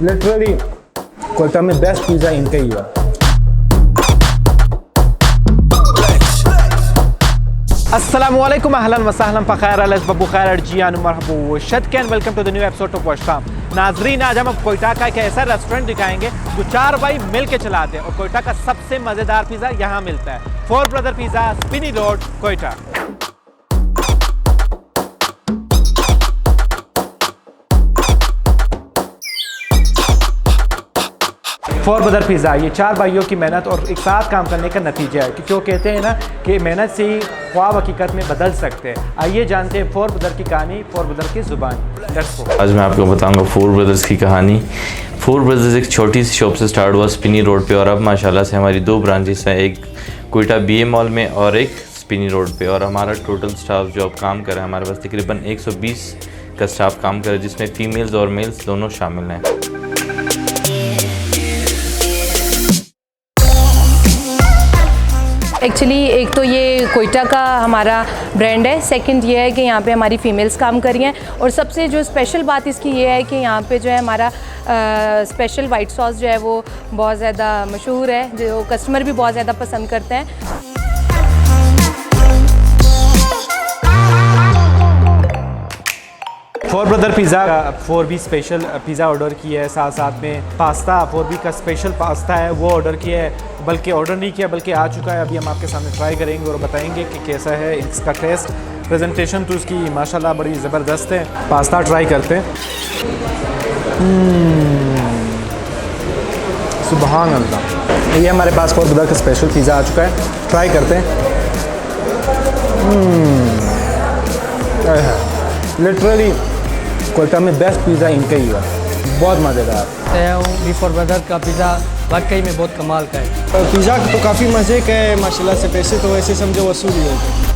Literally Quetta में best pizza इनका ही है। अस्सलामुअलैकुम अहलन व सहलन फ़खैर अलैस बबू खैर अर्जियान मरहबा व शदकन welcome to the new episode of वॉशकाम। नाजरीन, आज हम कोयटा का एक ऐसा रेस्टोरेंट दिखाएंगे जो 4 भाई मिल के चलाते हैं और कोयटा का सबसे मज़ेदार पिज़्ज़ा यहाँ मिलता है। 4 brother pizza, Spini road, Quetta. 4 brother pizza ये 4 भाइयों की मेहनत और एक साथ काम करने का नतीजा है, क्योंकि वो कहते हैं ना कि मेहनत से ही ख्वाब हकीकत में बदल सकते हैं। आइए जानते हैं 4 ब्रदर की कहानी, 4 ब्रदर की ज़ुबान। आज मैं आपको बताऊंगा 4 ब्रदर्स की कहानी। 4 ब्रदर्स एक छोटी सी शॉप से स्टार्ट हुआ स्पिनी रोड पे, और अब माशाल्लाह से हमारी 2 ब्रांचेस हैं, एक कोयटा BA मॉल में और एक स्पिनी रोड पे। और हमारा टोटल स्टाफ जो अब काम कर रहा है, हमारे पास तकरीबन 120 का स्टाफ काम कर रहा है, जिसमें फ़ीमेल्स और मेल्स दोनों शामिल हैं। एक्चुअली एक तो ये कोयटा का हमारा ब्रांड है, सेकंड ये है कि यहाँ पे हमारी फ़ीमेल्स काम कर रही हैं, और सबसे जो स्पेशल बात इसकी ये है कि यहाँ पे जो है हमारा स्पेशल वाइट सॉस जो है वो बहुत ज़्यादा मशहूर है, जो कस्टमर भी बहुत ज़्यादा पसंद करते हैं। 4 ब्रदर पिज़्ज़ा का 4B स्पेशल पिज़्ज़ा ऑर्डर किया है, साथ साथ में पास्ता 4B का स्पेशल पास्ता है वो ऑर्डर किया है, बल्कि ऑर्डर नहीं किया बल्कि आ चुका है। अभी हम आपके सामने ट्राई करेंगे और बताएंगे कि कैसा है इसका टेस्ट। प्रेजेंटेशन तो उसकी माशाल्लाह बड़ी ज़बरदस्त है। पास्ता ट्राई करते हैं। सुभान अल्लाह, ये हमारे पास 4 ब्रदर का स्पेशल पिज़्ज़ा आ चुका है, ट्राई करते हैं। लिटरली कोयटा में बेस्ट पिज़्ज़ा इनका ही है, बहुत मज़ेदार। भी 4 ब्रदर का पिज़्ज़ा वाकई में बहुत कमाल का है। पिज़्ज़ा तो काफ़ी मज़े का है माशाल्लाह से, पैसे तो वैसे समझो वसूल ही होते हैं।